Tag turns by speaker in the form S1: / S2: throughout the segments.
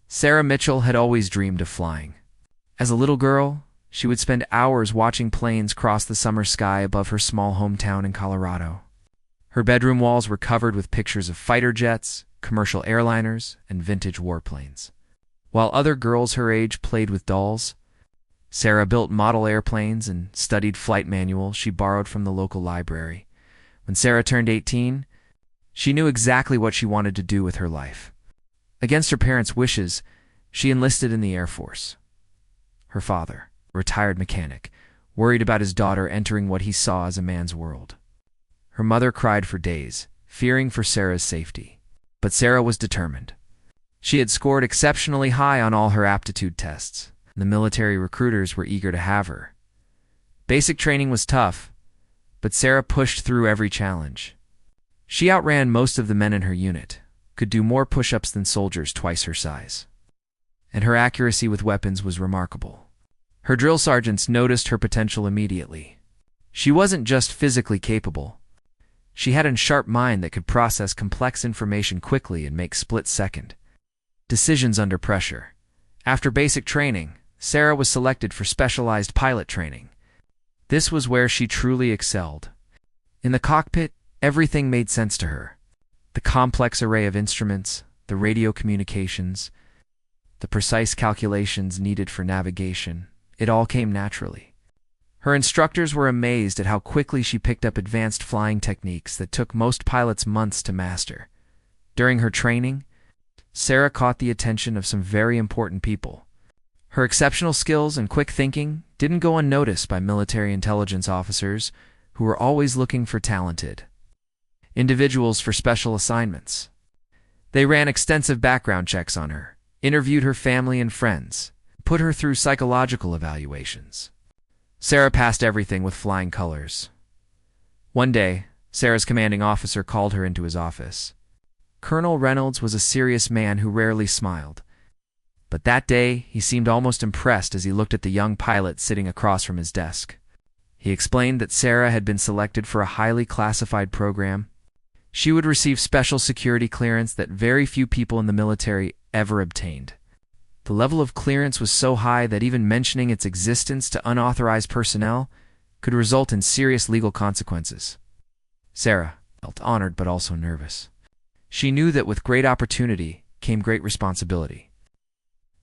S1: Sarah Mitchell had always dreamed of flying. As a little girl, she would spend hours watching planes cross the summer sky above her small hometown in Colorado. Her bedroom walls were covered with pictures of fighter jets, commercial airliners, and vintage warplanes. While other girls her age played with dolls, Sarah built model airplanes and studied flight manuals she borrowed from the local library. When Sarah turned 18, she knew exactly what she wanted to do with her life. Against her parents' wishes, she enlisted in the Air Force. Her father, a retired mechanic, worried about his daughter entering what he saw as a man's world. Her mother cried for days, fearing for Sarah's safety. But Sarah was determined. She had scored exceptionally high on all her aptitude tests. The military recruiters were eager to have her. Basic training was tough, but Sarah pushed through every challenge. She outran most of the men in her unit, could do more push-ups than soldiers twice her size. And her accuracy with weapons was remarkable. Her drill sergeants noticed her potential immediately. She wasn't just physically capable. She had a sharp mind that could process complex information quickly and make split-second decisions under pressure. After basic training, Sarah was selected for specialized pilot training. This was where she truly excelled. In the cockpit, everything made sense to her. The complex array of instruments, the radio communications, the precise calculations needed for navigation, it all came naturally. Her instructors were amazed at how quickly she picked up advanced flying techniques that took most pilots months to master. During her training, Sarah caught the attention of some very important people. Her exceptional skills and quick thinking didn't go unnoticed by military intelligence officers who were always looking for talented individuals for special assignments. They ran extensive background checks on her, interviewed her family and friends, put her through psychological evaluations. Sarah passed everything with flying colors. One day, Sarah's commanding officer called her into his office. Colonel Reynolds was a serious man who rarely smiled. But that day, he seemed almost impressed as he looked at the young pilot sitting across from his desk. He explained that Sarah had been selected for a highly classified program. She would receive special security clearance that very few people in the military ever obtained. The level of clearance was so high that even mentioning its existence to unauthorized personnel could result in serious legal consequences. Sarah felt honored but also nervous. She knew that with great opportunity came great responsibility.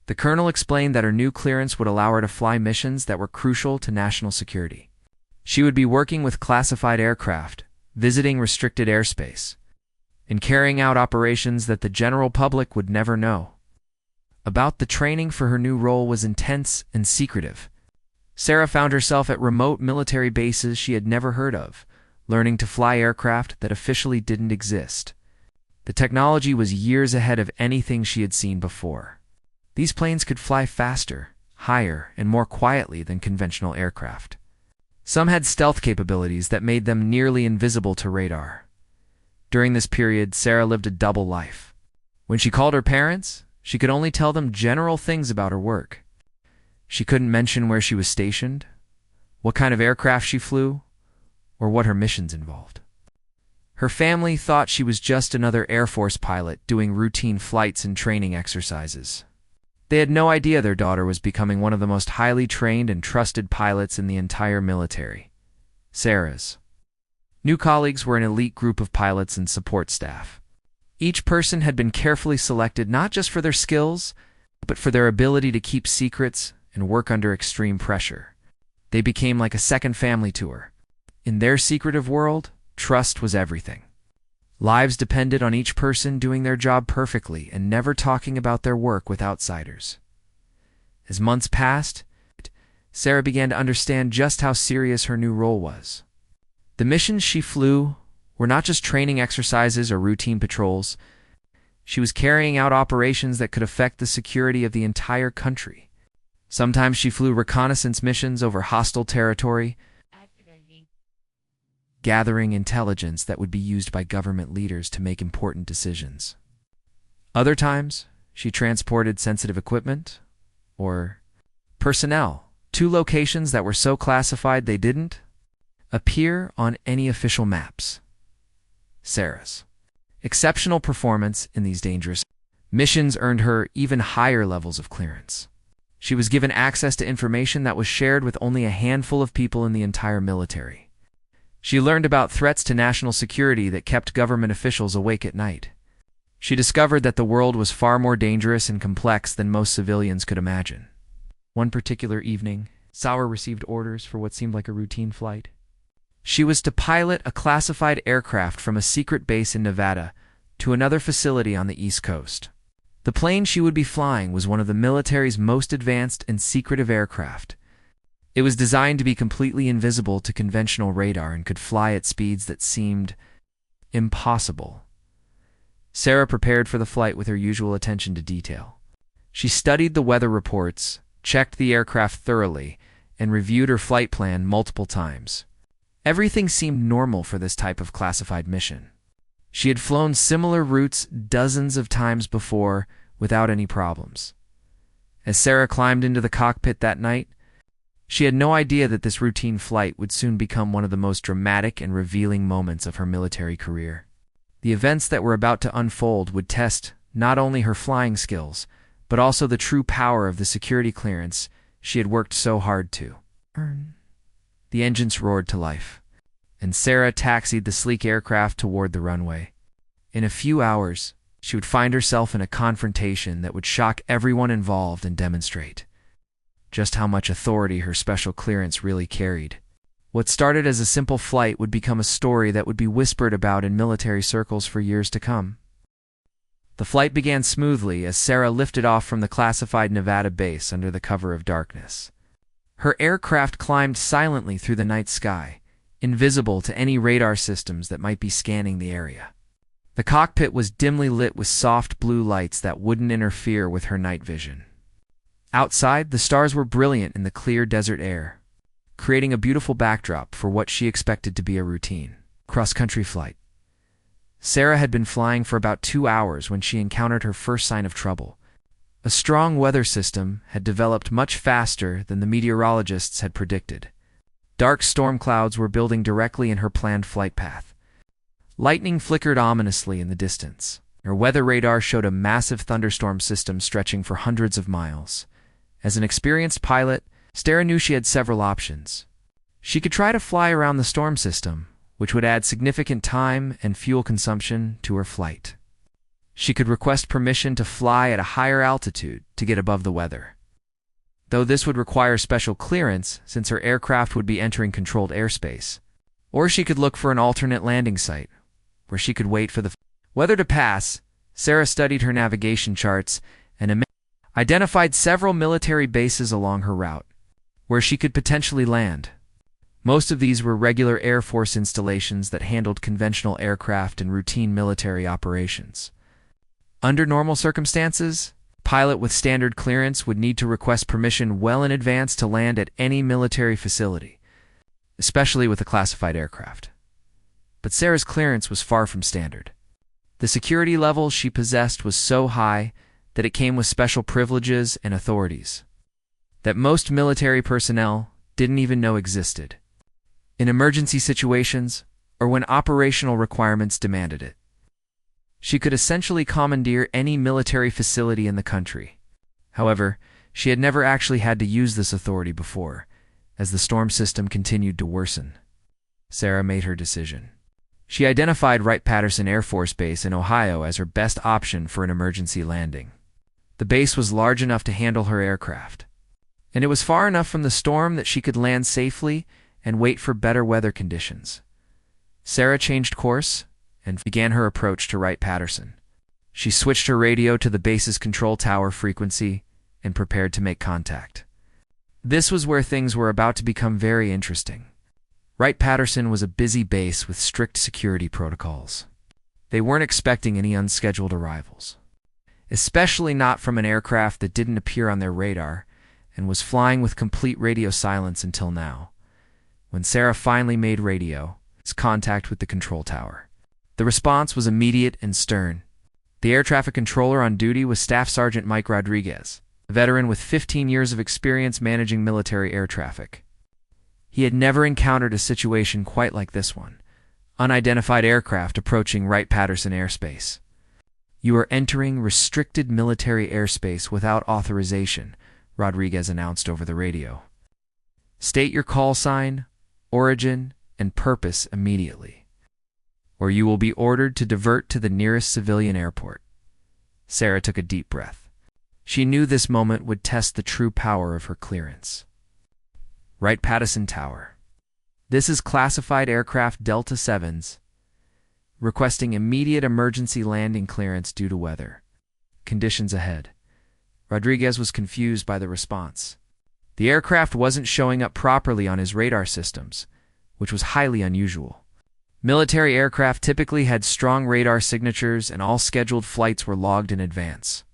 S1: The colonel explained that her new clearance would allow her to fly missions that were crucial to national security. She would be working with classified aircraft, visiting restricted airspace, and carrying out operations that the general public would never know about. The training for her new role was intense and secretive. Sarah found herself at remote military bases she had never heard of, learning to fly aircraft that officially didn't exist. The technology was years ahead of anything she had seen before. These planes could fly faster, higher, and more quietly than conventional aircraft. Some had stealth capabilities that made them nearly invisible to radar. During this period, Sarah lived a double life. When she called her parents, she could only tell them general things about her work. She couldn't mention where she was stationed, what kind of aircraft she flew, or what her missions involved. Her family thought she was just another Air Force pilot doing routine flights and training exercises. They had no idea their daughter was becoming one of the most highly trained and trusted pilots in the entire military. Sarah's new colleagues were an elite group of pilots and support staff. Each person had been carefully selected not just for their skills, but for their ability to keep secrets and work under extreme pressure. They became like a second family to her. In their secretive world, trust was everything. Lives depended on each person doing their job perfectly and never talking about their work with outsiders. As months passed, Sarah began to understand just how serious her new role was. The missions she flew were not just training exercises or routine patrols. She was carrying out operations that could affect the security of the entire country. Sometimes she flew reconnaissance missions over hostile territory, gathering intelligence that would be used by government leaders to make important decisions. Other times, she transported sensitive equipment or personnel to locations that were so classified they didn't appear on any official maps. Sarah's exceptional performance in these dangerous Missions earned her even higher levels of clearance. She was given access to information that was shared with only a handful of people in the entire military. She learned about threats to national security that kept government officials awake at night. She discovered that the world was far more dangerous and complex than most civilians could imagine. One particular evening, Sauer received orders for what seemed like a routine flight. She was to pilot a classified aircraft from a secret base in Nevada to another facility on the East Coast. The plane she would be flying was one of the military's most advanced and secretive aircraft. It was designed to be completely invisible to conventional radar and could fly at speeds that seemed impossible. Sarah prepared for the flight with her usual attention to detail. She studied the weather reports, checked the aircraft thoroughly, and reviewed her flight plan multiple times. Everything seemed normal for this type of classified mission. She had flown similar routes dozens of times before without any problems. As Sarah climbed into the cockpit that night, she had no idea that this routine flight would soon become one of the most dramatic and revealing moments of her military career. The events that were about to unfold would test not only her flying skills, but also the true power of the security clearance she had worked so hard to earn. The engines roared to life, and Sarah taxied the sleek aircraft toward the runway. In a few hours, she would find herself in a confrontation that would shock everyone involved and demonstrate just how much authority her special clearance really carried. What started as a simple flight would become a story that would be whispered about in military circles for years to come. The flight began smoothly as Sarah lifted off from the classified Nevada base under the cover of darkness. Her aircraft climbed silently through the night sky, invisible to any radar systems that might be scanning the area. The cockpit was dimly lit with soft blue lights that wouldn't interfere with her night vision. Outside, the stars were brilliant in the clear desert air, creating a beautiful backdrop for what she expected to be a routine cross-country flight. Sarah had been flying for about 2 hours when she encountered her first sign of trouble. A strong weather system had developed much faster than the meteorologists had predicted. Dark storm clouds were building directly in her planned flight path. Lightning flickered ominously in the distance. Her weather radar showed a massive thunderstorm system stretching for hundreds of miles. As an experienced pilot, Sarah knew she had several options. She could try to fly around the storm system, which would add significant time and fuel consumption to her flight. She could request permission to fly at a higher altitude to get above the weather, though this would require special clearance since her aircraft would be entering controlled airspace. Or she could look for an alternate landing site, where she could wait for the weather to pass. Sarah studied her navigation charts and identified several military bases along her route, where she could potentially land. Most of these were regular Air Force installations that handled conventional aircraft and routine military operations. Under normal circumstances, a pilot with standard clearance would need to request permission well in advance to land at any military facility, especially with a classified aircraft. But Sarah's clearance was far from standard. The security level she possessed was so high that it came with special privileges and authorities that most military personnel didn't even know existed. In emergency situations, or when operational requirements demanded it, she could essentially commandeer any military facility in the country. However, she had never actually had to use this authority before, as the storm system continued to worsen. Sarah made her decision. She identified Wright-Patterson Air Force Base in Ohio as her best option for an emergency landing. The base was large enough to handle her aircraft, and it was far enough from the storm that she could land safely and wait for better weather conditions. Sarah changed course and began her approach to Wright-Patterson. She switched her radio to the base's control tower frequency and prepared to make contact. This was where things were about to become very interesting. Wright-Patterson was a busy base with strict security protocols. They weren't expecting any unscheduled arrivals, especially not from an aircraft that didn't appear on their radar and was flying with complete radio silence until now. When Sarah finally made contact with the control tower, the response was immediate and stern. The air traffic controller on duty was Staff Sergeant Mike Rodriguez, a veteran with 15 years of experience managing military air traffic. He had never encountered a situation quite like this one: unidentified aircraft approaching Wright-Patterson airspace. "You are entering restricted military airspace without authorization," Rodriguez announced over the radio. "State your call sign, origin, and purpose immediately, or you will be ordered to divert to the nearest civilian airport." Sarah took a deep breath. She knew this moment would test the true power of her clearance. Wright-Patterson Tower. "This is classified aircraft Delta 7's, requesting immediate emergency landing clearance due to weather conditions ahead." Rodriguez was confused by the response. The aircraft wasn't showing up properly on his radar systems, which was highly unusual. Military aircraft typically had strong radar signatures, and all scheduled flights were logged in advance.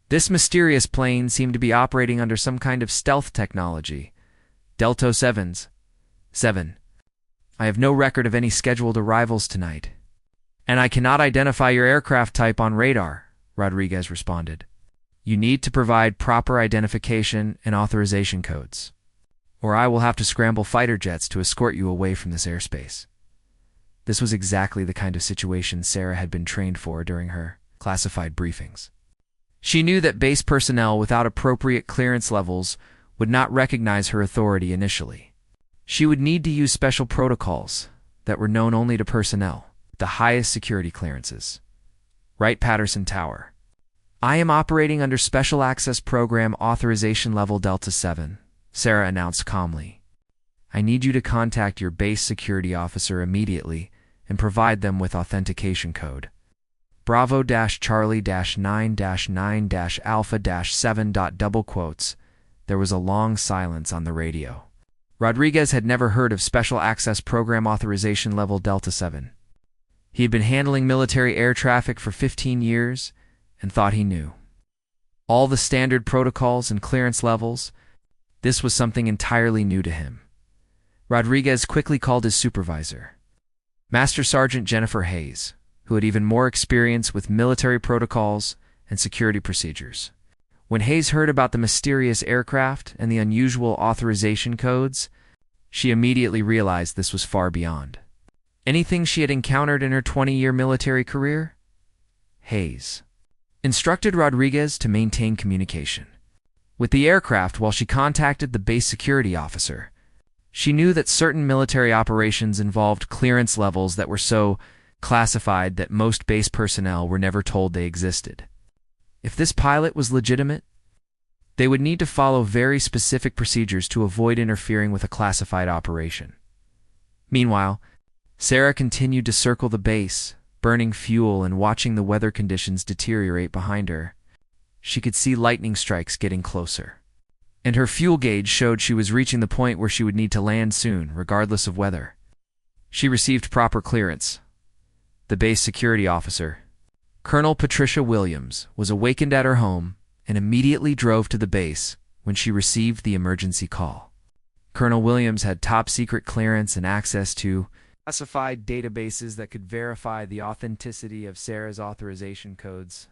S1: This mysterious plane seemed to be operating under some kind of stealth technology. "Delta 7's. 7. I have no record of any scheduled arrivals tonight, and I cannot identify your aircraft type on radar," Rodriguez responded. "You need to provide proper identification and authorization codes, or I will have to scramble fighter jets to escort you away from this airspace." This was exactly the kind of situation Sarah had been trained for during her classified briefings. She knew that base personnel without appropriate clearance levels would not recognize her authority initially. She would need to use special protocols that were known only to personnel, the highest security clearances. Wright-Patterson Tower. "I am operating under Special Access Program Authorization Level Delta 7, Sarah announced calmly. "I need you to contact your base security officer immediately and provide them with authentication code. Bravo-Charlie-9-9-Alpha-7. There was a long silence on the radio. Rodriguez had never heard of Special Access Program Authorization Level Delta 7. He had been handling military air traffic for 15 years and thought he knew all the standard protocols and clearance levels. This was something entirely new to him. Rodriguez quickly called his supervisor, Master Sergeant Jennifer Hayes, who had even more experience with military protocols and security procedures. When Hayes heard about the mysterious aircraft and the unusual authorization codes, she immediately realized this was far beyond anything she had encountered in her 20-year military career. Hayes instructed Rodriguez to maintain communication with the aircraft while she contacted the base security officer. She knew that certain military operations involved clearance levels that were so classified that most base personnel were never told they existed. If this pilot was legitimate, they would need to follow very specific procedures to avoid interfering with a classified operation. Meanwhile, Sarah continued to circle the base, burning fuel and watching the weather conditions deteriorate behind her. She could see lightning strikes getting closer, and her fuel gauge showed she was reaching the point where she would need to land soon, regardless of weather. She received proper clearance. The base security officer, Colonel Patricia Williams, was awakened at her home and immediately drove to the base when she received the emergency call. Colonel Williams had top-secret clearance and access to classified databases that could verify the authenticity of Sarah's authorization codes.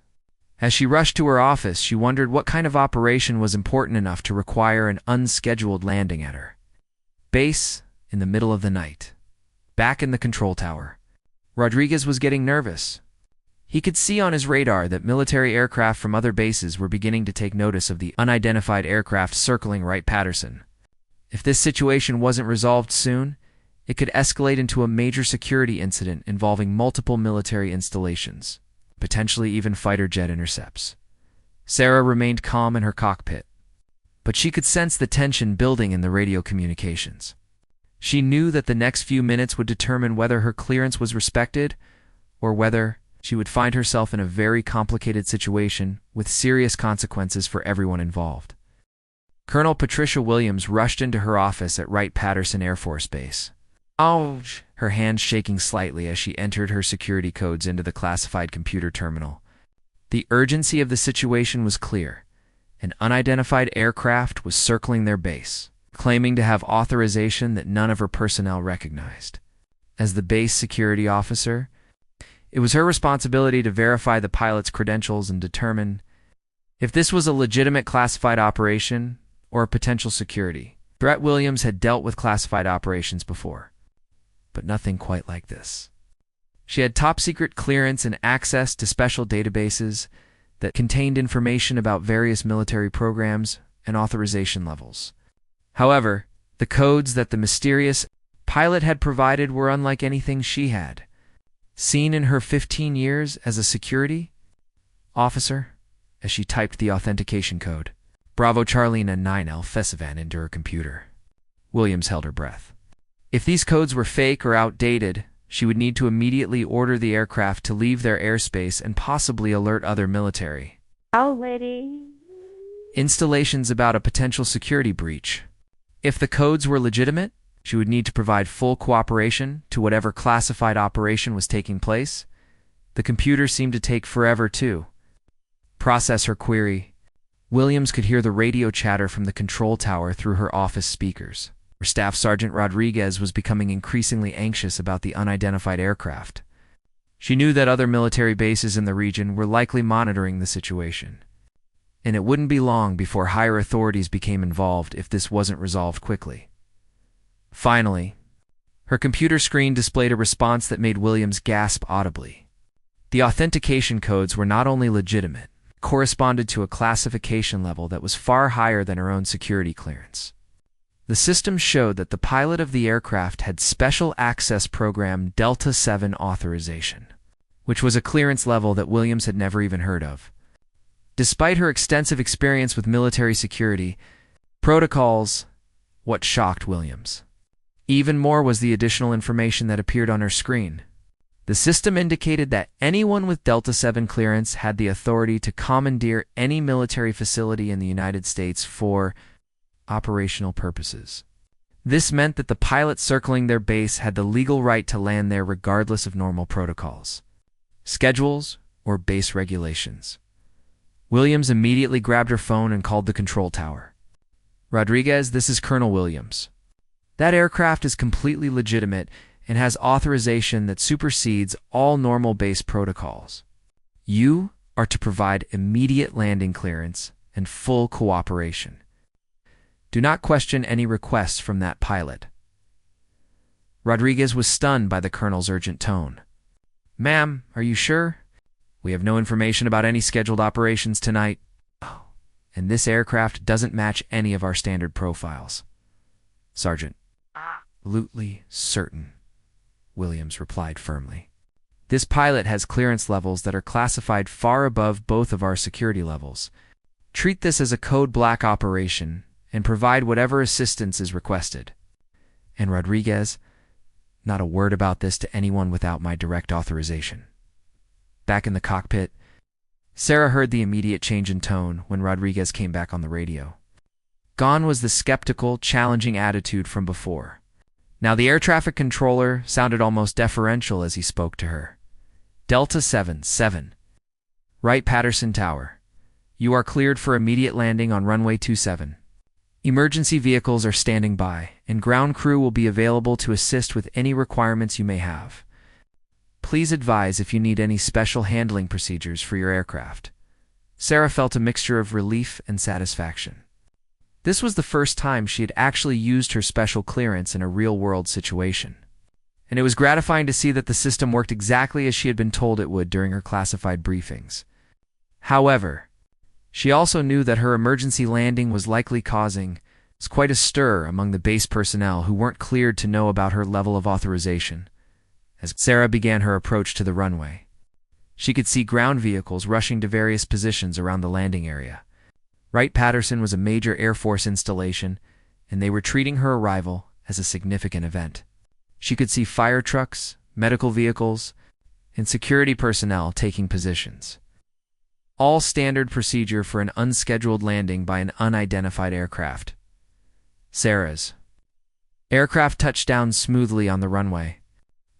S1: As she rushed to her office, she wondered what kind of operation was important enough to require an unscheduled landing at her base in the middle of the night. Back in the control tower, Rodriguez was getting nervous. He could see on his radar that military aircraft from other bases were beginning to take notice of the unidentified aircraft circling Wright-Patterson. If this situation wasn't resolved soon, it could escalate into a major security incident involving multiple military installations, potentially even fighter jet intercepts. Sarah remained calm in her cockpit, but she could sense the tension building in the radio communications. She knew that the next few minutes would determine whether her clearance was respected or whether she would find herself in a very complicated situation with serious consequences for everyone involved. Colonel Patricia Williams rushed into her office at Wright-Patterson Air Force Base. "Ouch!" Her hands shaking slightly as she entered her security codes into the classified computer terminal. The urgency of the situation was clear. An unidentified aircraft was circling their base, claiming to have authorization that none of her personnel recognized. As the base security officer, it was her responsibility to verify the pilot's credentials and determine if this was a legitimate classified operation or a potential security threat. Williams had dealt with classified operations before, but nothing quite like this. She had top-secret clearance and access to special databases that contained information about various military programs and authorization levels. However, the codes that the mysterious pilot had provided were unlike anything she had seen in her 15 years as a security officer. As she typed the authentication code, Bravo Charlina 9L Fesivan into her computer, Williams held her breath. If these codes were fake or outdated, she would need to immediately order the aircraft to leave their airspace and possibly alert other military installations about a potential security breach. If the codes were legitimate, she would need to provide full cooperation to whatever classified operation was taking place. The computer seemed to take forever to process her query. Williams could hear the radio chatter from the control tower through her office speakers. Her Staff Sergeant Rodriguez was becoming increasingly anxious about the unidentified aircraft. She knew that other military bases in the region were likely monitoring the situation, and it wouldn't be long before higher authorities became involved if this wasn't resolved quickly. Finally, her computer screen displayed a response that made Williams gasp audibly. The authentication codes were not only legitimate, corresponded to a classification level that was far higher than her own security clearance. The system showed that the pilot of the aircraft had Special Access Program Delta 7 authorization, which was a clearance level that Williams had never even heard of. Despite her extensive experience with military security protocols, what shocked Williams even more was the additional information that appeared on her screen. The system indicated that anyone with Delta 7 clearance had the authority to commandeer any military facility in the United States for operational purposes. This meant that the pilot circling their base had the legal right to land there regardless of normal protocols, schedules, or base regulations. Williams immediately grabbed her phone and called the control tower. Rodriguez, this is Colonel Williams. That aircraft is completely legitimate and has authorization that supersedes all normal base protocols. You are to provide immediate landing clearance and full cooperation. Do not question any requests from that pilot. Rodriguez was stunned by the colonel's urgent tone. Ma'am, are you sure? We have no information about any scheduled operations tonight. Oh, and this aircraft doesn't match any of our standard profiles. Sergeant, absolutely certain, Williams replied firmly. This pilot has clearance levels that are classified far above both of our security levels. Treat this as a code black operation and provide whatever assistance is requested. And Rodriguez, not a word about this to anyone without my direct authorization. Back in the cockpit, Sarah heard the immediate change in tone when Rodriguez came back on the radio. Gone was the skeptical, challenging attitude from before. Now the air traffic controller sounded almost deferential as he spoke to her. Delta 7-7. Wright-Patterson Tower. You are cleared for immediate landing on runway 27. Emergency vehicles are standing by, and ground crew will be available to assist with any requirements you may have. Please advise if you need any special handling procedures for your aircraft. Sarah felt a mixture of relief and satisfaction. This was the first time she had actually used her special clearance in a real-world situation, and it was gratifying to see that the system worked exactly as she had been told it would during her classified briefings. However, she also knew that her emergency landing was likely causing quite a stir among the base personnel who weren't cleared to know about her level of authorization. As Sarah began her approach to the runway, she could see ground vehicles rushing to various positions around the landing area. Wright-Patterson was a major Air Force installation, and they were treating her arrival as a significant event. She could see fire trucks, medical vehicles, and security personnel taking positions. All standard procedure for an unscheduled landing by an unidentified aircraft. Sarah's aircraft touched down smoothly on the runway,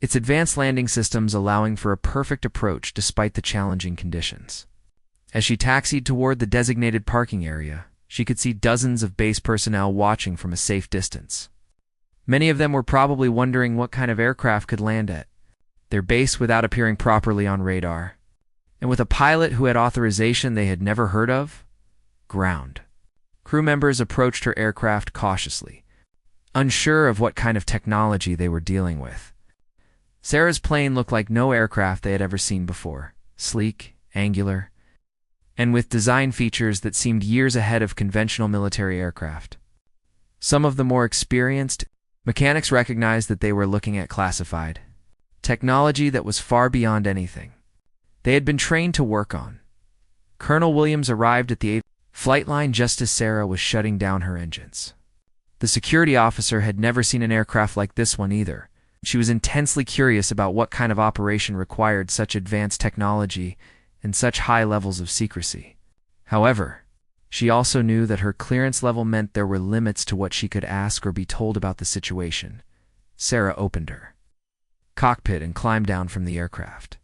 S1: its advanced landing systems allowing for a perfect approach despite the challenging conditions. As she taxied toward the designated parking area, she could see dozens of base personnel watching from a safe distance. Many of them were probably wondering what kind of aircraft could land at their base without appearing properly on radar, and with a pilot who had authorization they had never heard of. Ground crew members approached her aircraft cautiously, unsure of what kind of technology they were dealing with. Sarah's plane looked like no aircraft they had ever seen before, sleek, angular, and with design features that seemed years ahead of conventional military aircraft. Some of the more experienced mechanics recognized that they were looking at classified technology that was far beyond anything they had been trained to work on. Colonel Williams arrived at the flight line just as Sarah was shutting down her engines. The security officer had never seen an aircraft like this one either. She was intensely curious about what kind of operation required such advanced technology and such high levels of secrecy. However, she also knew that her clearance level meant there were limits to what she could ask or be told about the situation. Sarah opened her cockpit and climbed down from the aircraft.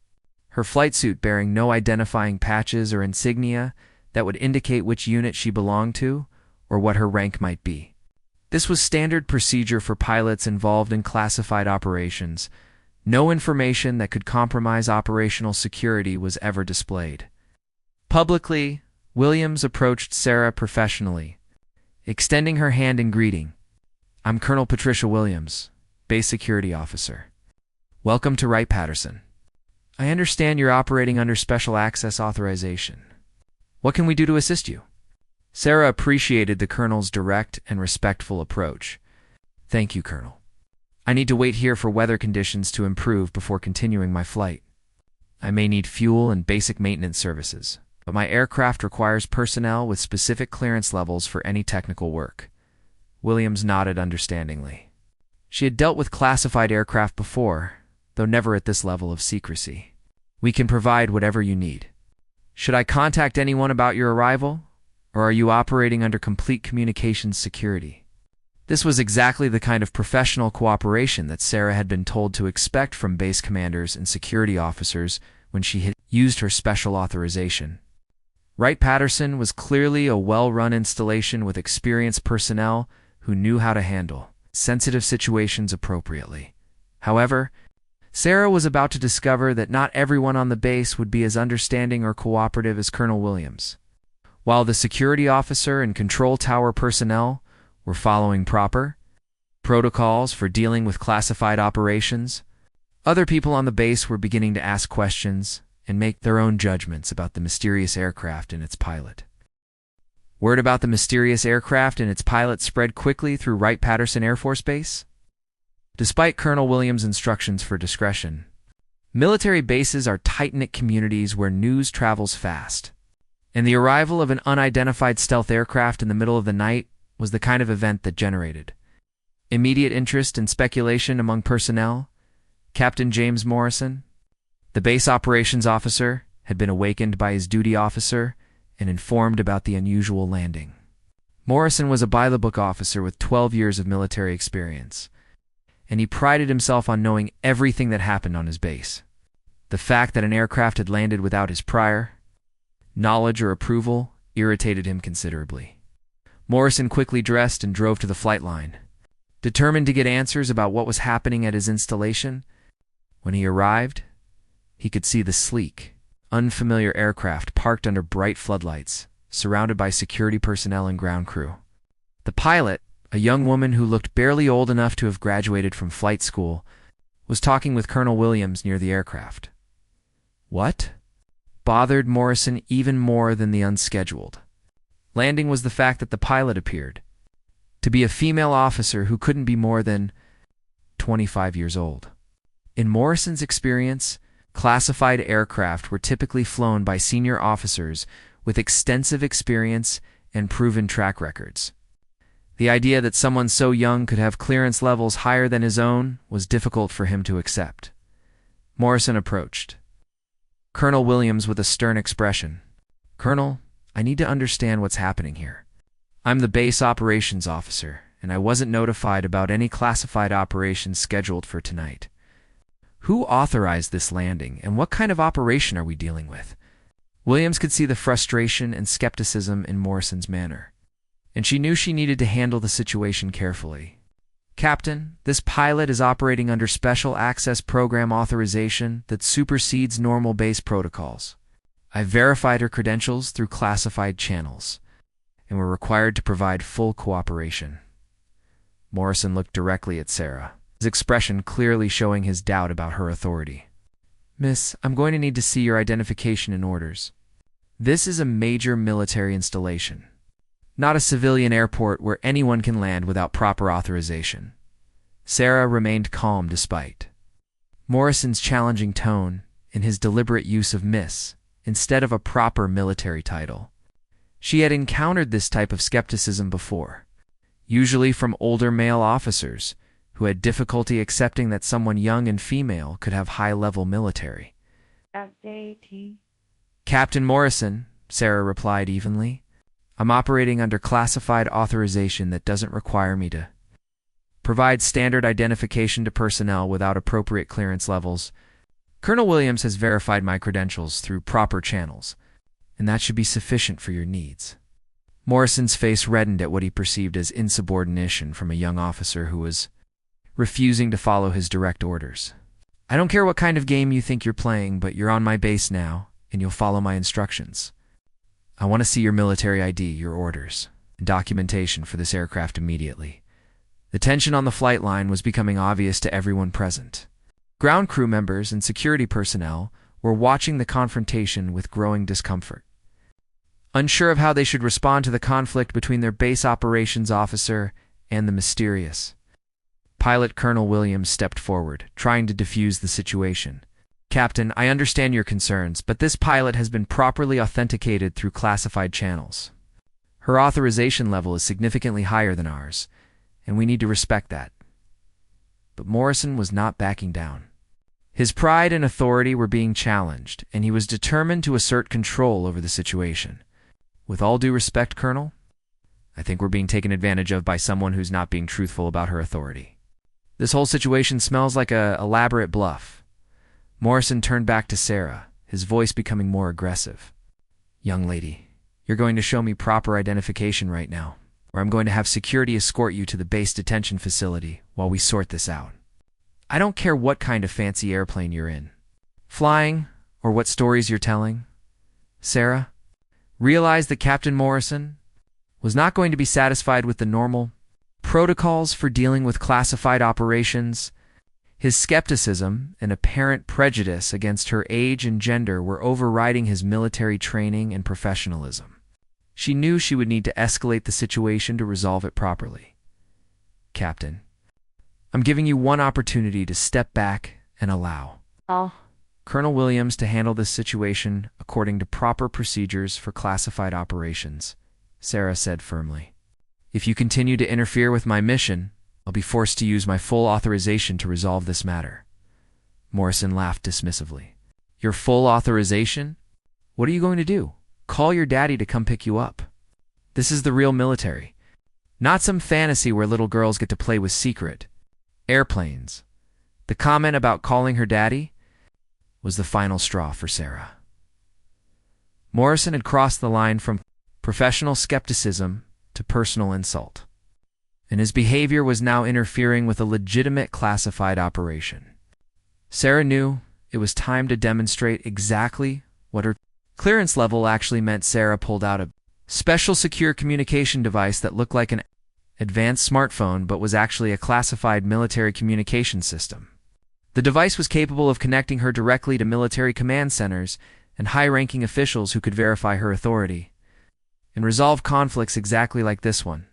S1: Her flight suit bearing no identifying patches or insignia that would indicate which unit she belonged to or what her rank might be. This was standard procedure for pilots involved in classified operations. No information that could compromise operational security was ever displayed. Publicly, Williams approached Sarah professionally, extending her hand in greeting. "I'm Colonel Patricia Williams, Base Security Officer. Welcome to Wright-Patterson. I understand you're operating under Special Access Authorization. What can we do to assist you?" Sarah appreciated the Colonel's direct and respectful approach. "Thank you, Colonel. I need to wait here for weather conditions to improve before continuing my flight. I may need fuel and basic maintenance services, but my aircraft requires personnel with specific clearance levels for any technical work." Williams nodded understandingly. She had dealt with classified aircraft before, though never at this level of secrecy. "We can provide whatever you need. Should I contact anyone about your arrival, or are you operating under complete communications security?" This was exactly the kind of professional cooperation that Sarah had been told to expect from base commanders and security officers when she had used her special authorization. Wright-Patterson was clearly a well-run installation with experienced personnel who knew how to handle sensitive situations appropriately. However, Sarah was about to discover that not everyone on the base would be as understanding or cooperative as Colonel Williams. While the security officer and control tower personnel were following proper protocols for dealing with classified operations, other people on the base were beginning to ask questions and make their own judgments about the mysterious aircraft and its pilot. Word about the mysterious aircraft and its pilot spread quickly through Wright-Patterson Air Force Base. Despite Colonel Williams' instructions for discretion, military bases are tight-knit communities where news travels fast, and the arrival of an unidentified stealth aircraft in the middle of the night was the kind of event that generated immediate interest and speculation among personnel. Captain James Morrison, the base operations officer, had been awakened by his duty officer and informed about the unusual landing. Morrison was a by-the-book officer with 12 years of military experience, and he prided himself on knowing everything that happened on his base. The fact that an aircraft had landed without his prior knowledge or approval irritated him considerably. Morrison quickly dressed and drove to the flight line, determined to get answers about what was happening at his installation. When he arrived, he could see the sleek, unfamiliar aircraft parked under bright floodlights, surrounded by security personnel and ground crew. The pilot, a young woman who looked barely old enough to have graduated from flight school, was talking with Colonel Williams near the aircraft. What bothered Morrison even more than the unscheduled landing was the fact that the pilot appeared to be a female officer who couldn't be more than 25 years old. In Morrison's experience, classified aircraft were typically flown by senior officers with extensive experience and proven track records. The idea that someone so young could have clearance levels higher than his own was difficult for him to accept. Morrison approached Colonel Williams with a stern expression. "Colonel, I need to understand what's happening here. I'm the base operations officer, and I wasn't notified about any classified operations scheduled for tonight. Who authorized this landing, and what kind of operation are we dealing with?" Williams could see the frustration and skepticism in Morrison's manner, and she knew she needed to handle the situation carefully. "Captain, this pilot is operating under Special Access Program authorization that supersedes normal base protocols. I verified her credentials through classified channels, and we're required to provide full cooperation." Morrison looked directly at Sarah, his expression clearly showing his doubt about her authority. "Miss, I'm going to need to see your identification and orders. This is a major military installation, not a civilian airport where anyone can land without proper authorization." Sarah remained calm despite Morrison's challenging tone and his deliberate use of Miss instead of a proper military title. She had encountered this type of skepticism before, usually from older male officers who had difficulty accepting that someone young and female could have high-level military. "Captain Morrison," Sarah replied evenly, "I'm operating under classified authorization that doesn't require me to provide standard identification to personnel without appropriate clearance levels. Colonel Williams has verified my credentials through proper channels, and that should be sufficient for your needs." Morrison's face reddened at what he perceived as insubordination from a young officer who was refusing to follow his direct orders. "I don't care what kind of game you think you're playing, but you're on my base now, and you'll follow my instructions. I want to see your military ID, your orders, and documentation for this aircraft immediately." The tension on the flight line was becoming obvious to everyone present. Ground crew members and security personnel were watching the confrontation with growing discomfort, unsure of how they should respond to the conflict between their base operations officer and the mysterious pilot. Colonel Williams stepped forward, trying to defuse the situation. "Captain, I understand your concerns, but this pilot has been properly authenticated through classified channels. Her authorization level is significantly higher than ours, and we need to respect that." But Morrison was not backing down. His pride and authority were being challenged, and he was determined to assert control over the situation. "With all due respect, Colonel, I think we're being taken advantage of by someone who's not being truthful about her authority. This whole situation smells like an elaborate bluff." Morrison turned back to Sarah, his voice becoming more aggressive. "Young lady, you're going to show me proper identification right now, or I'm going to have security escort you to the base detention facility while we sort this out. I don't care what kind of fancy airplane you're in, flying, or what stories you're telling." Sarah realized that Captain Morrison was not going to be satisfied with the normal protocols for dealing with classified operations. His skepticism and apparent prejudice against her age and gender were overriding his military training and professionalism. She knew she would need to escalate the situation to resolve it properly. "Captain, I'm giving you one opportunity to step back and allow Colonel Williams to handle this situation according to proper procedures for classified operations," Sarah said firmly. "If you continue to interfere with my mission, I'll be forced to use my full authorization to resolve this matter." Morrison laughed dismissively. "Your full authorization? What are you going to do? Call your daddy to come pick you up? This is the real military, not some fantasy where little girls get to play with secret airplanes." The comment about calling her daddy was the final straw for Sarah. Morrison had crossed the line from professional skepticism to personal insult, and his behavior was now interfering with a legitimate classified operation. Sarah knew it was time to demonstrate exactly what her clearance level actually meant. Sarah pulled out a special secure communication device that looked like an advanced smartphone but was actually a classified military communication system. The device was capable of connecting her directly to military command centers and high-ranking officials who could verify her authority and resolve conflicts exactly like this one.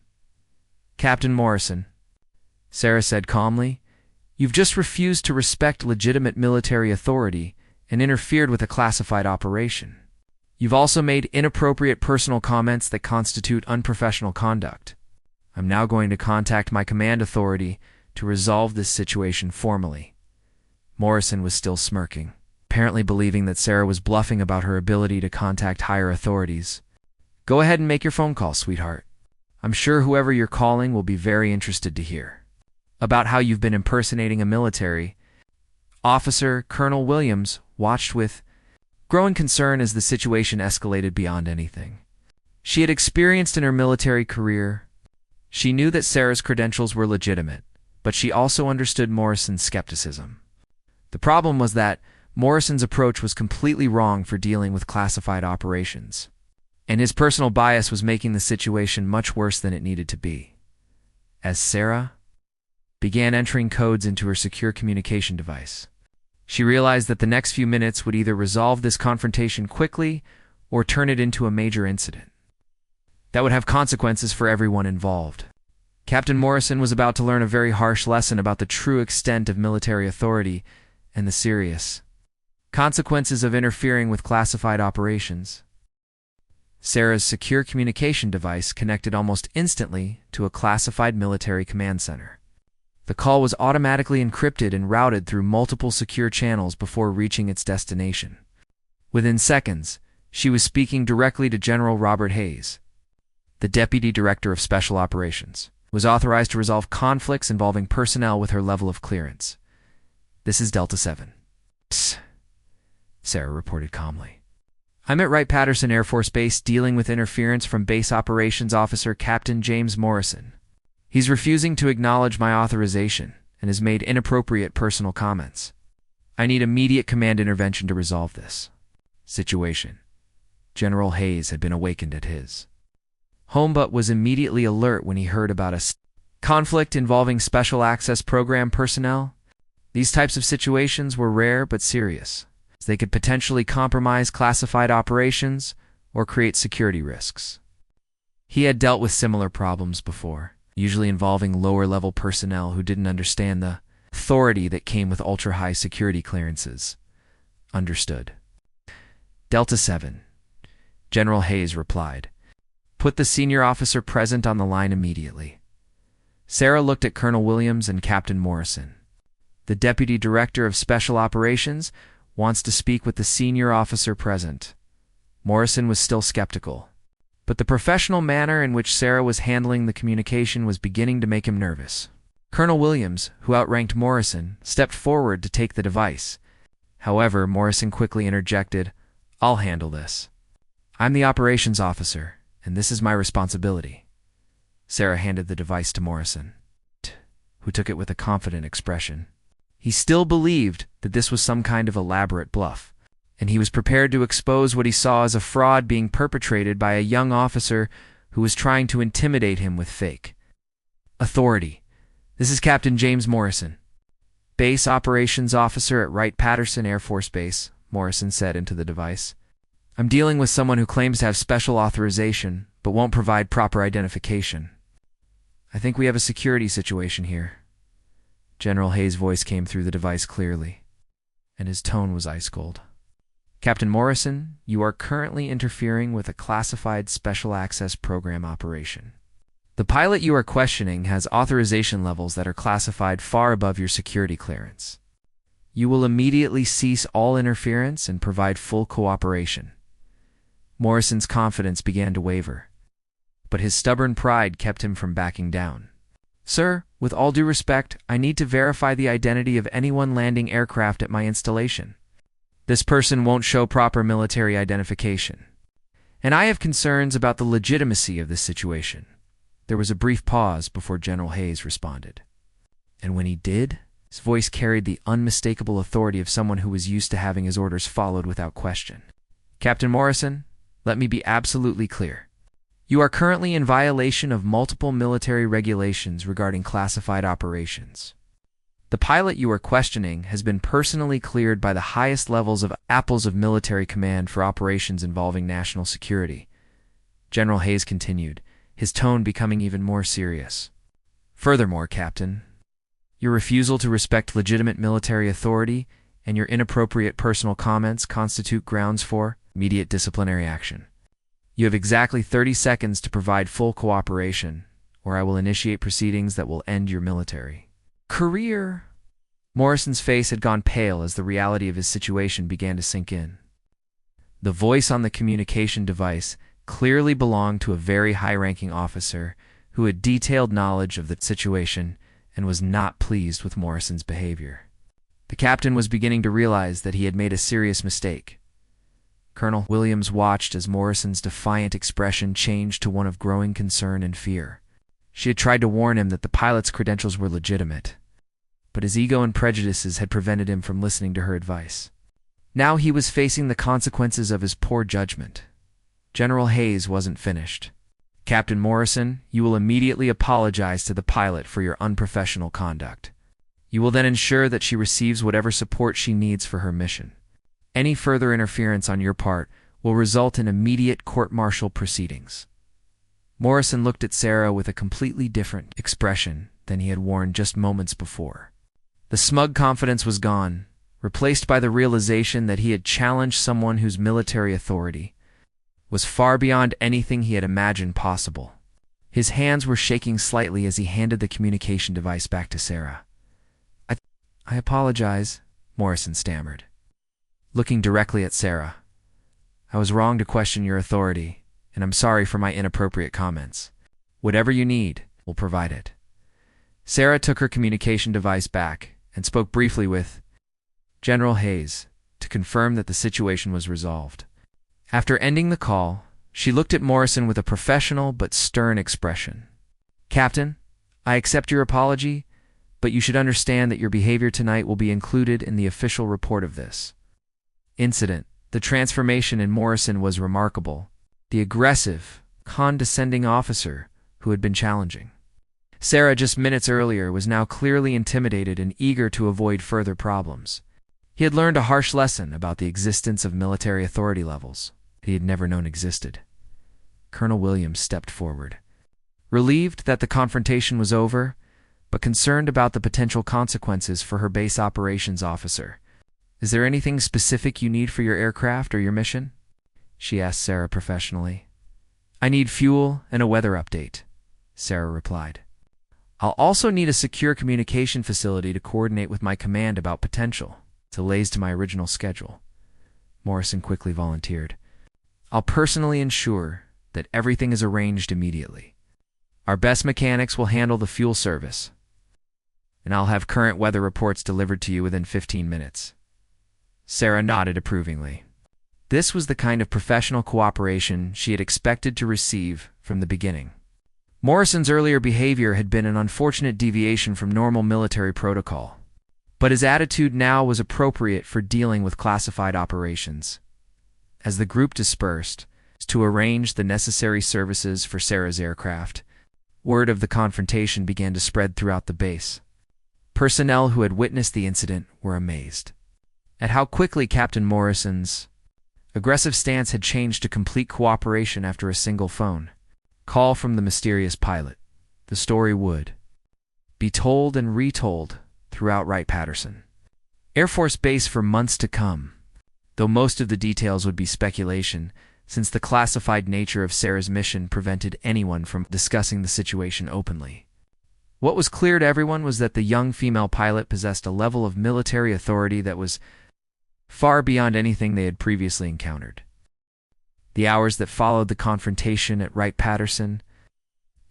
S1: "Captain Morrison," Sarah said calmly, "you've just refused to respect legitimate military authority and interfered with a classified operation. You've also made inappropriate personal comments that constitute unprofessional conduct. I'm now going to contact my command authority to resolve this situation formally." Morrison was still smirking, apparently believing that Sarah was bluffing about her ability to contact higher authorities. "Go ahead and make your phone call, sweetheart. I'm sure whoever you're calling will be very interested to hear about how you've been impersonating a military officer." Colonel Williams watched with growing concern as the situation escalated beyond anything she had experienced in her military career. She knew that Sarah's credentials were legitimate, but she also understood Morrison's skepticism. The problem was that Morrison's approach was completely wrong for dealing with classified operations, and his personal bias was making the situation much worse than it needed to be. As Sarah began entering codes into her secure communication device. She realized that the next few minutes would either resolve this confrontation quickly or turn it into a major incident that would have consequences for everyone involved. Captain Morrison was about to learn a very harsh lesson about the true extent of military authority and the serious consequences of interfering with classified operations. Sarah's secure communication device connected almost instantly to a classified military command center. The call was automatically encrypted and routed through multiple secure channels before reaching its destination. Within seconds, she was speaking directly to General Robert Hayes, the Deputy Director of Special Operations, who was authorized to resolve conflicts involving personnel with her level of clearance. "This is Delta 7. Psst," Sarah reported calmly. "I'm at Wright-Patterson Air Force Base dealing with interference from Base Operations Officer Captain James Morrison. He's refusing to acknowledge my authorization and has made inappropriate personal comments. I need immediate command intervention to resolve this situation." General Hayes had been awakened at his home but was immediately alert when he heard about a conflict involving Special Access Program personnel. These types of situations were rare but serious, as they could potentially compromise classified operations or create security risks. He had dealt with similar problems before, usually involving lower-level personnel who didn't understand the authority that came with ultra-high security clearances. "Understood." "Delta 7, General Hayes replied. "Put the senior officer present on the line immediately." Sarah looked at Colonel Williams and Captain Morrison. "The Deputy Director of Special Operations wants to speak with the senior officer present." Morrison was still skeptical, but the professional manner in which Sarah was handling the communication was beginning to make him nervous. Colonel Williams, who outranked Morrison, stepped forward to take the device. However, Morrison quickly interjected, "I'll handle this. I'm the operations officer, and this is my responsibility." Sarah handed the device to Morrison, who took it with a confident expression. He still believed that this was some kind of elaborate bluff, and he was prepared to expose what he saw as a fraud being perpetrated by a young officer who was trying to intimidate him with fake authority. "This is Captain James Morrison, Base Operations Officer at Wright-Patterson Air Force Base," Morrison said into the device. "I'm dealing with someone who claims to have special authorization, but won't provide proper identification. I think we have a security situation here." General Hayes' voice came through the device clearly, and his tone was ice-cold. "Captain Morrison, you are currently interfering with a classified Special Access Program operation. The pilot you are questioning has authorization levels that are classified far above your security clearance. You will immediately cease all interference and provide full cooperation." Morrison's confidence began to waver, but his stubborn pride kept him from backing down. "Sir, with all due respect, I need to verify the identity of anyone landing aircraft at my installation. This person won't show proper military identification, and I have concerns about the legitimacy of this situation." There was a brief pause before General Hayes responded, and when he did, his voice carried the unmistakable authority of someone who was used to having his orders followed without question. "Captain Morrison, let me be absolutely clear. You are currently in violation of multiple military regulations regarding classified operations. The pilot you are questioning has been personally cleared by the highest levels of apples of military command for operations involving national security." General Hayes continued, his tone becoming even more serious. "Furthermore, Captain, your refusal to respect legitimate military authority and your inappropriate personal comments constitute grounds for immediate disciplinary action. You have exactly 30 seconds to provide full cooperation, or I will initiate proceedings that will end your military career." Morrison's face had gone pale as the reality of his situation began to sink in. The voice on the communication device clearly belonged to a very high-ranking officer who had detailed knowledge of the situation and was not pleased with Morrison's behavior. The captain was beginning to realize that he had made a serious mistake. Colonel Williams watched as Morrison's defiant expression changed to one of growing concern and fear. She had tried to warn him that the pilot's credentials were legitimate, but his ego and prejudices had prevented him from listening to her advice. Now he was facing the consequences of his poor judgment. General Hayes wasn't finished. Captain Morrison, you will immediately apologize to the pilot for your unprofessional conduct. You will then ensure that she receives whatever support she needs for her mission. Any further interference on your part will result in immediate court-martial proceedings." Morrison looked at Sarah with a completely different expression than he had worn just moments before. The smug confidence was gone, replaced by the realization that he had challenged someone whose military authority was far beyond anything he had imagined possible. His hands were shaking slightly as he handed the communication device back to Sarah. I apologize," Morrison stammered, looking directly at Sarah. "I was wrong to question your authority, and I'm sorry for my inappropriate comments. Whatever you need, we'll provide it." Sarah took her communication device back and spoke briefly with General Hayes to confirm that the situation was resolved. After ending the call, she looked at Morrison with a professional but stern expression. "Captain, I accept your apology, but you should understand that your behavior tonight will be included in the official report of this incident." The transformation in Morrison was remarkable. The aggressive, condescending officer who had been challenging Sarah just minutes earlier was now clearly intimidated and eager to avoid further problems. He had learned a harsh lesson about the existence of military authority levels that he had never known existed. Colonel Williams stepped forward, relieved that the confrontation was over, but concerned about the potential consequences for her base operations officer. "Is there anything specific you need for your aircraft or your mission?" she asked Sarah professionally. "I need fuel and a weather update," Sarah replied. "I'll also need a secure communication facility to coordinate with my command about potential delays to my original schedule," Morrison quickly volunteered. "I'll personally ensure that everything is arranged immediately. Our best mechanics will handle the fuel service, and I'll have current weather reports delivered to you within 15 minutes. Sarah nodded approvingly. This was the kind of professional cooperation she had expected to receive from the beginning. Morrison's earlier behavior had been an unfortunate deviation from normal military protocol, but his attitude now was appropriate for dealing with classified operations. As the group dispersed to arrange the necessary services for Sarah's aircraft, word of the confrontation began to spread throughout the base. Personnel who had witnessed the incident were amazed at how quickly Captain Morrison's aggressive stance had changed to complete cooperation after a single phone call from the mysterious pilot. The story would be told and retold throughout Wright-Patterson Air Force Base for months to come, though most of the details would be speculation, since the classified nature of Sarah's mission prevented anyone from discussing the situation openly. What was clear to everyone was that the young female pilot possessed a level of military authority that was far beyond anything they had previously encountered. The hours that followed the confrontation at Wright-Patterson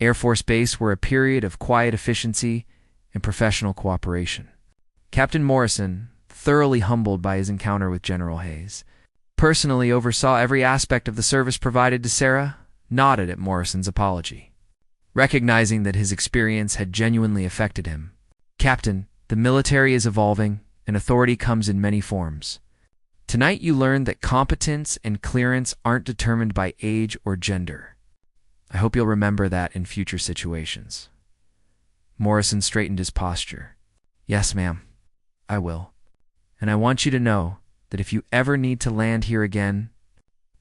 S1: Air Force Base were a period of quiet efficiency and professional cooperation. Captain Morrison, thoroughly humbled by his encounter with General Hayes, personally oversaw every aspect of the service provided to Sarah, nodded at Morrison's apology. Recognizing that his experience had genuinely affected him, "Captain, the military is evolving, and authority comes in many forms. Tonight you learned that competence and clearance aren't determined by age or gender. I hope you'll remember that in future situations." Morrison straightened his posture. "Yes, ma'am, I will. And I want you to know that if you ever need to land here again,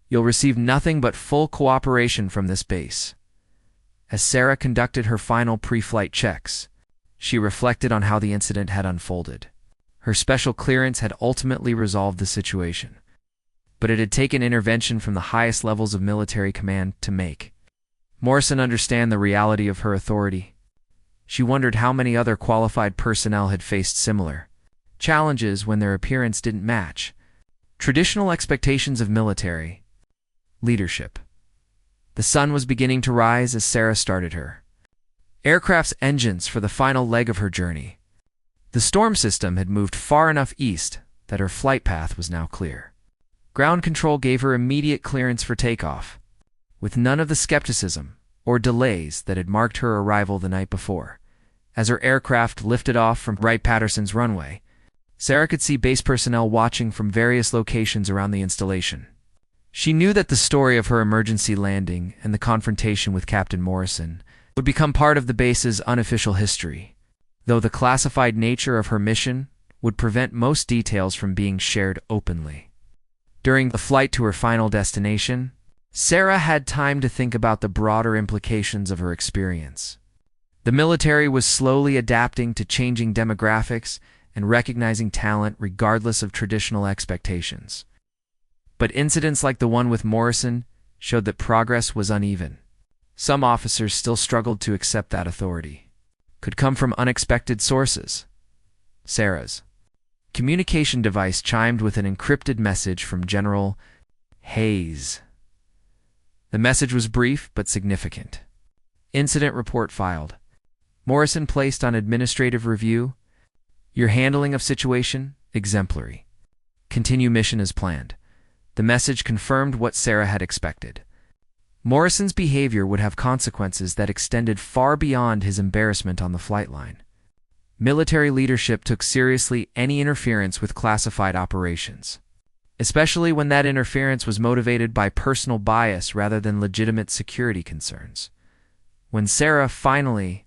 S1: you'll receive nothing but full cooperation from this base." As Sarah conducted her final pre-flight checks, she reflected on how the incident had unfolded. Her special clearance had ultimately resolved the situation, but it had taken intervention from the highest levels of military command to make Morrison understand the reality of her authority. She wondered how many other qualified personnel had faced similar challenges when their appearance didn't match traditional expectations of military leadership. The sun was beginning to rise as Sarah started her aircraft's engines for the final leg of her journey. The storm system had moved far enough east that her flight path was now clear. Ground control gave her immediate clearance for takeoff, with none of the skepticism or delays that had marked her arrival the night before. As her aircraft lifted off from Wright-Patterson's runway, Sarah could see base personnel watching from various locations around the installation. She knew that the story of her emergency landing and the confrontation with Captain Morrison would become part of the base's unofficial history, though the classified nature of her mission would prevent most details from being shared openly. During the flight to her final destination, Sarah had time to think about the broader implications of her experience. The military was slowly adapting to changing demographics and recognizing talent regardless of traditional expectations. But incidents like the one with Morrison showed that progress was uneven. Some officers still struggled to accept that authority could come from unexpected sources. Sarah's communication device chimed with an encrypted message from General Hayes. The message was brief but significant. Incident report filed. Morrison placed on administrative review. Your handling of situation, exemplary. Continue mission as planned. The message confirmed what Sarah had expected. Morrison's behavior would have consequences that extended far beyond his embarrassment on the flight line. Military leadership took seriously any interference with classified operations, especially when that interference was motivated by personal bias rather than legitimate security concerns. When Sarah finally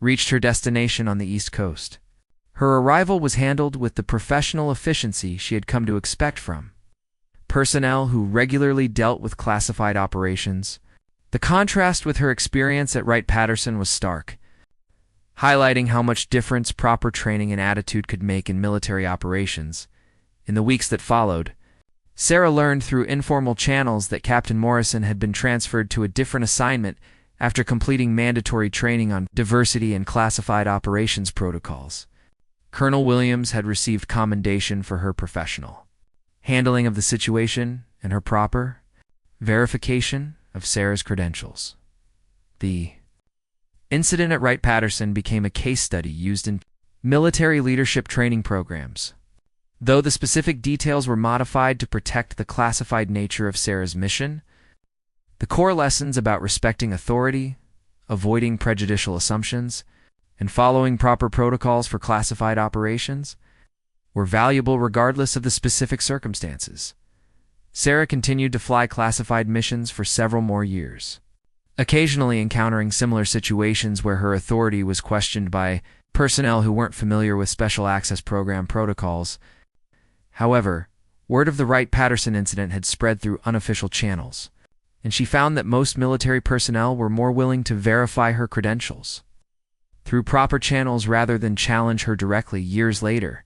S1: reached her destination on the East Coast, her arrival was handled with the professional efficiency she had come to expect from personnel who regularly dealt with classified operations. The contrast with her experience at Wright-Patterson was stark, highlighting how much difference proper training and attitude could make in military operations. In the weeks that followed, Sarah learned through informal channels that Captain Morrison had been transferred to a different assignment after completing mandatory training on diversity and classified operations protocols. Colonel Williams had received commendation for her professional handling of the situation and her proper verification of Sarah's credentials. The incident at Wright-Patterson became a case study used in military leadership training programs. Though the specific details were modified to protect the classified nature of Sarah's mission, the core lessons about respecting authority, avoiding prejudicial assumptions, and following proper protocols for classified operations were valuable regardless of the specific circumstances. Sarah continued to fly classified missions for several more years, occasionally encountering similar situations where her authority was questioned by personnel who weren't familiar with Special Access Program protocols. However, word of the Wright-Patterson incident had spread through unofficial channels, and she found that most military personnel were more willing to verify her credentials through proper channels rather than challenge her directly years later.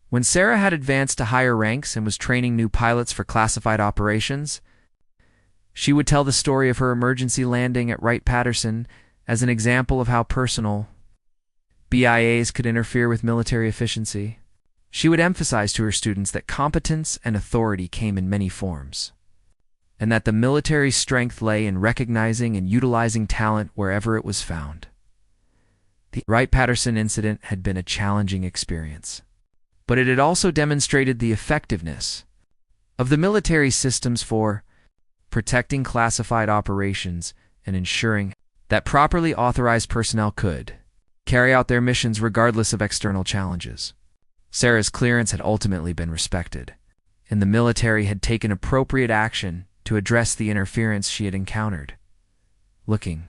S1: When Sarah had advanced to higher ranks and was training new pilots for classified operations, she would tell the story of her emergency landing at Wright-Patterson as an example of how personal BIAs could interfere with military efficiency. She would emphasize to her students that competence and authority came in many forms, and that the military's strength lay in recognizing and utilizing talent wherever it was found. The Wright-Patterson incident had been a challenging experience, but it had also demonstrated the effectiveness of the military systems for protecting classified operations and ensuring that properly authorized personnel could carry out their missions regardless of external challenges. Sarah's clearance had ultimately been respected, and the military had taken appropriate action to address the interference she had encountered. Looking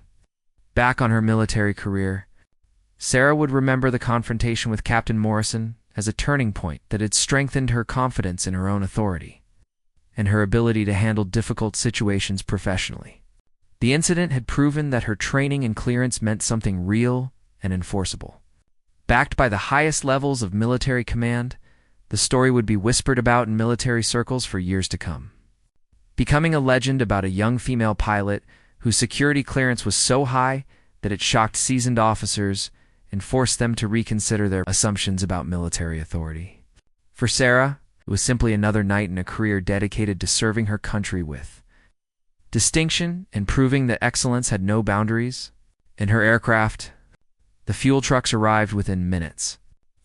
S1: back on her military career, Sarah would remember the confrontation with Captain Morrison as a turning point that had strengthened her confidence in her own authority and her ability to handle difficult situations professionally. The incident had proven that her training and clearance meant something real and enforceable. Backed by the highest levels of military command, the story would be whispered about in military circles for years to come, becoming a legend about a young female pilot whose security clearance was so high that it shocked seasoned officers and forced them to reconsider their assumptions about military authority. For Sarah, it was simply another night in a career dedicated to serving her country with distinction and proving that excellence had no boundaries. In her aircraft, the fuel trucks arrived within minutes,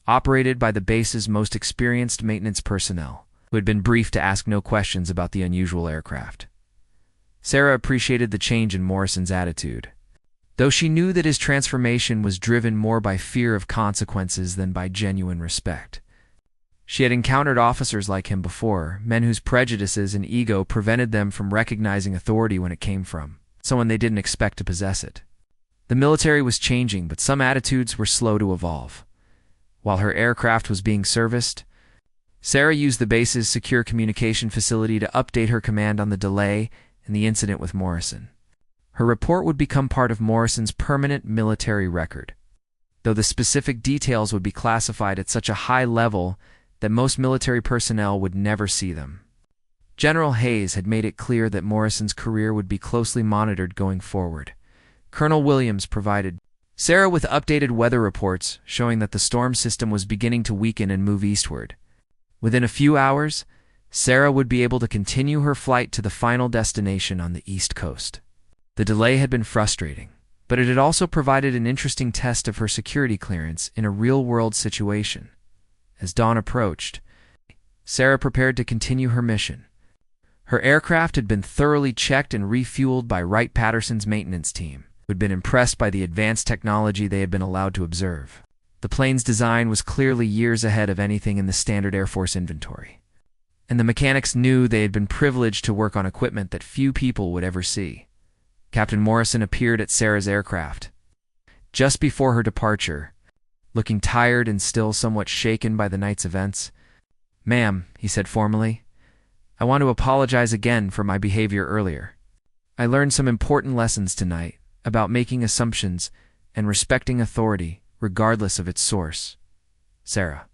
S1: operated by the base's most experienced maintenance personnel, who had been briefed to ask no questions about the unusual aircraft. Sarah appreciated the change in Morrison's attitude, though she knew that his transformation was driven more by fear of consequences than by genuine respect. She had encountered officers like him before, men whose prejudices and ego prevented them from recognizing authority when it came from someone they didn't expect to possess it. The military was changing, but some attitudes were slow to evolve. While her aircraft was being serviced, Sarah used the base's secure communication facility to update her command on the delay and the incident with Morrison. Her report would become part of Morrison's permanent military record, though the specific details would be classified at such a high level that most military personnel would never see them. General Hayes had made it clear that Morrison's career would be closely monitored going forward. Colonel Williams provided Sarah with updated weather reports showing that the storm system was beginning to weaken and move eastward. Within a few hours, Sarah would be able to continue her flight to the final destination on the East Coast. The delay had been frustrating, but it had also provided an interesting test of her security clearance in a real-world situation. As dawn approached, Sarah prepared to continue her mission. Her aircraft had been thoroughly checked and refueled by Wright-Patterson's maintenance team, who had been impressed by the advanced technology they had been allowed to observe. The plane's design was clearly years ahead of anything in the standard Air Force inventory, and the mechanics knew they had been privileged to work on equipment that few people would ever see. Captain Morrison appeared at Sarah's aircraft just before her departure, looking tired and still somewhat shaken by the night's events. "Ma'am," he said formally, "I want to apologize again for my behavior earlier. I learned some important lessons tonight about making assumptions and respecting authority regardless of its source. Sarah."